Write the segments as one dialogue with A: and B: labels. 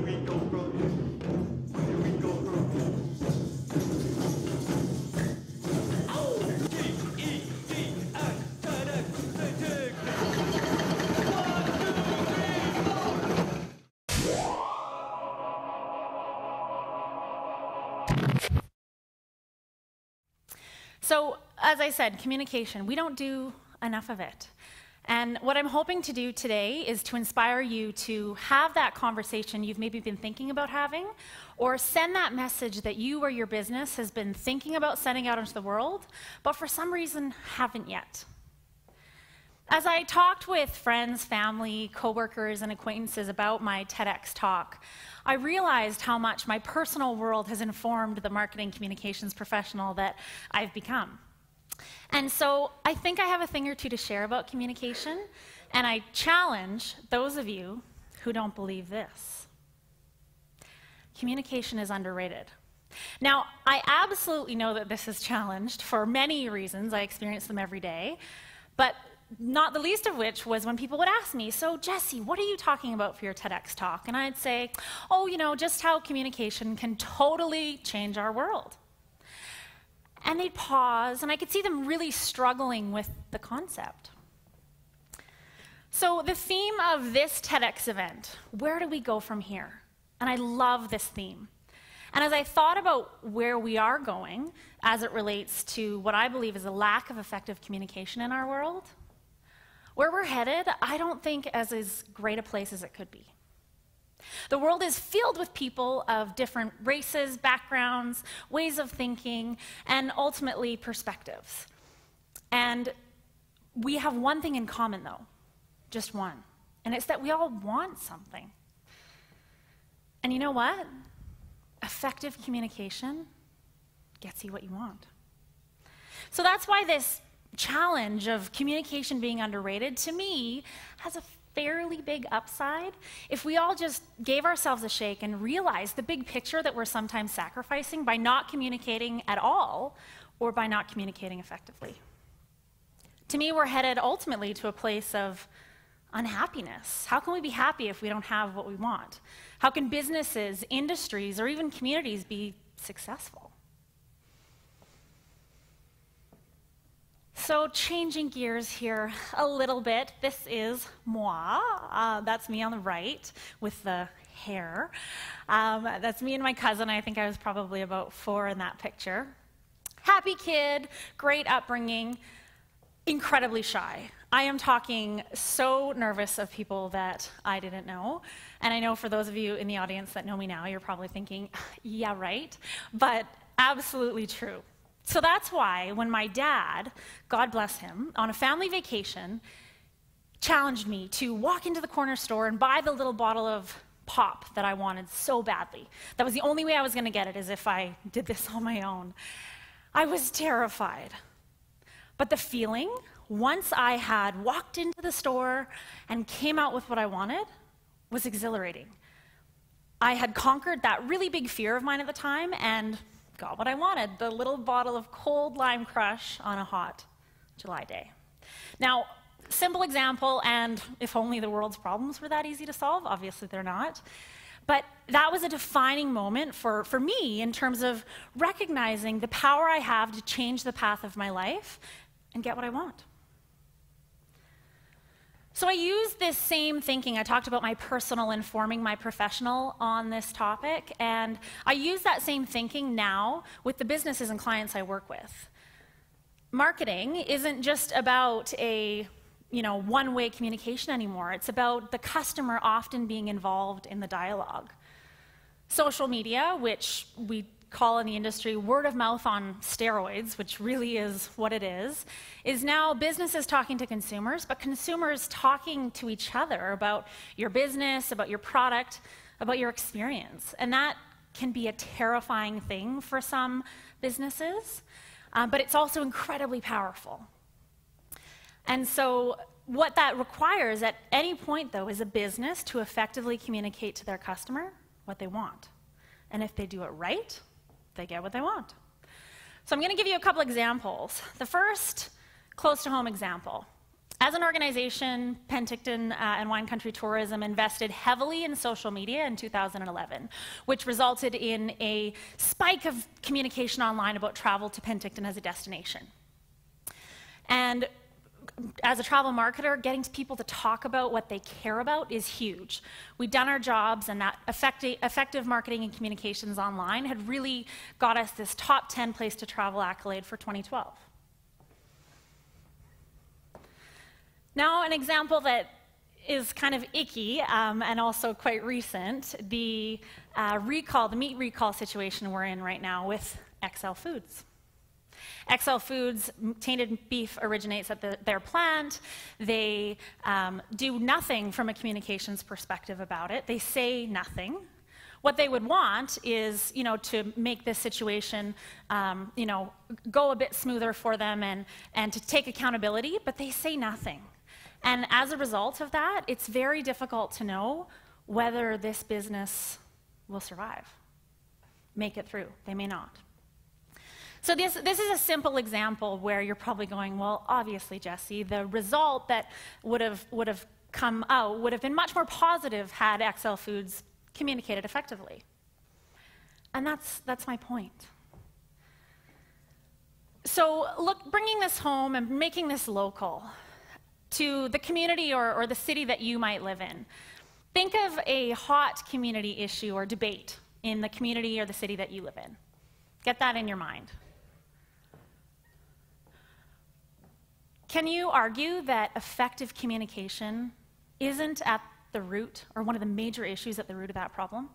A: we go, bro. Here we go, bro.
B: So, as I said, communication, we don't do enough of it. And what I'm hoping to do today is to inspire you to have that conversation you've maybe been thinking about having, or send that message that you or your business has been thinking about sending out into the world, but for some reason haven't yet. As I talked with friends, family, coworkers, and acquaintances about my TEDx talk, I realized how much my personal world has informed the marketing communications professional that I've become. And so I think I have a thing or two to share about communication, and I challenge those of you who don't believe this. Communication is underrated. Now, I absolutely know that this is challenged for many reasons. I experience them every day, but not the least of which was when people would ask me, so Jessie, what are you talking about for your TEDx talk? And I'd say, oh, you know, just how communication can totally change our world. And they'd pause, and I could see them really struggling with the concept. So the theme of this TEDx event, where do we go from here? And I love this theme. And as I thought about where we are going as it relates to what I believe is a lack of effective communication in our world, where we're headed, I don't think as great a place as it could be. The world is filled with people of different races, backgrounds, ways of thinking, and ultimately perspectives. And we have one thing in common, though, just one, and it's that we all want something. And you know what? Effective communication gets you what you want. So that's why this challenge of communication being underrated, to me, has a fairly big upside if we all just gave ourselves a shake and realized the big picture that we're sometimes sacrificing by not communicating at all or by not communicating effectively. To me, we're headed ultimately to a place of unhappiness. How can we be happy if we don't have what we want? How can businesses, industries, or even communities be successful? So changing gears here a little bit, this is moi. That's me on the right with the hair. That's me and my cousin. I think I was probably about 4 in that picture. Happy kid, great upbringing, incredibly shy. I am talking so nervous of people that I didn't know. And I know for those of you in the audience that know me now, you're probably thinking, yeah, right, but absolutely true. So that's why when my dad, God bless him, on a family vacation, challenged me to walk into the corner store and buy the little bottle of pop that I wanted so badly. That was the only way I was going to get it, is if I did this on my own. I was terrified. But the feeling, once I had walked into the store and came out with what I wanted, was exhilarating. I had conquered that really big fear of mine at the time and got what I wanted, the little bottle of cold lime crush on a hot July day. Now, simple example, and if only the world's problems were that easy to solve, obviously they're not. But that was a defining moment for me in terms of recognizing the power I have to change the path of my life and get what I want. So I use this same thinking. I talked about my personal informing my professional on this topic, and I use that same thinking now with the businesses and clients I work with. Marketing isn't just about a one-way communication anymore. It's about the customer often being involved in the dialogue. Social media, which we call in the industry word of mouth on steroids, which really is what it is now businesses talking to consumers, but consumers talking to each other about your business, about your product, about your experience. And that can be a terrifying thing for some businesses, but it's also incredibly powerful. And so what that requires at any point, though, is a business to effectively communicate to their customer what they want. And if they do it right, they get what they want. So I'm going to give you a couple examples. The first close to home example. As an organization, Penticton and Wine Country Tourism invested heavily in social media in 2011, which resulted in a spike of communication online about travel to Penticton as a destination. And as a travel marketer, getting people to talk about what they care about is huge. We'd done our jobs, and that effective marketing and communications online had really got us this top 10 place to travel accolade for 2012. Now, an example that is kind of icky and also quite recent, the meat recall situation we're in right now with XL Foods. XL Foods, tainted beef originates at their plant. They do nothing from a communications perspective about it. They say nothing. What they would want is, to make this situation, go a bit smoother for them and to take accountability, but they say nothing. And as a result of that, it's very difficult to know whether this business will survive, make it through. They may not. So this is a simple example where you're probably going, well, obviously, Jessie, the result that would have come out would have been much more positive had XL Foods communicated effectively. And that's my point. So look, bringing this home and making this local to the community or the city that you might live in. Think of a hot community issue or debate in the community or the city that you live in. Get that in your mind. Can you argue that effective communication isn't at the root or one of the major issues at the root of that problem?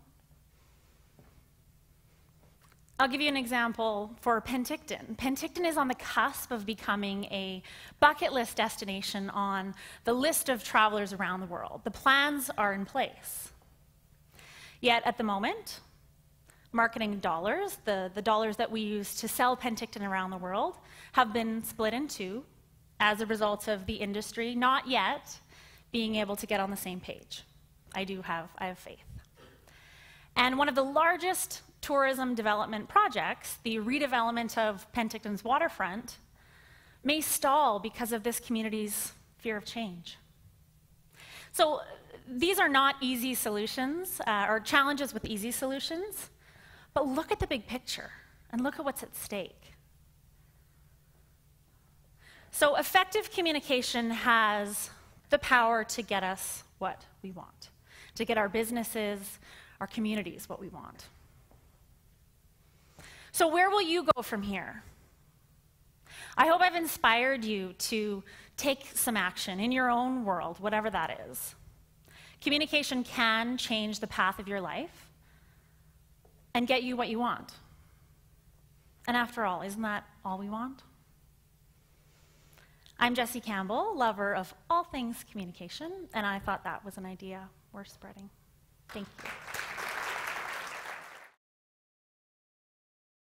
B: I'll give you an example for Penticton. Penticton is on the cusp of becoming a bucket list destination on the list of travelers around the world. The plans are in place. Yet at the moment, marketing dollars, the dollars that we use to sell Penticton around the world, have been split in two as a result of the industry not yet being able to get on the same page. I have faith. And one of the largest tourism development projects, the redevelopment of Penticton's waterfront, may stall because of this community's fear of change. So these are not easy solutions or challenges with easy solutions, but look at the big picture and look at what's at stake. So effective communication has the power to get us what we want, to get our businesses, our communities what we want. So where will you go from here? I hope I've inspired you to take some action in your own world, whatever that is. Communication can change the path of your life and get you what you want. And after all, isn't that all we want? I'm Jessie Campbell, lover of all things communication, and I thought that was an idea worth spreading. Thank you.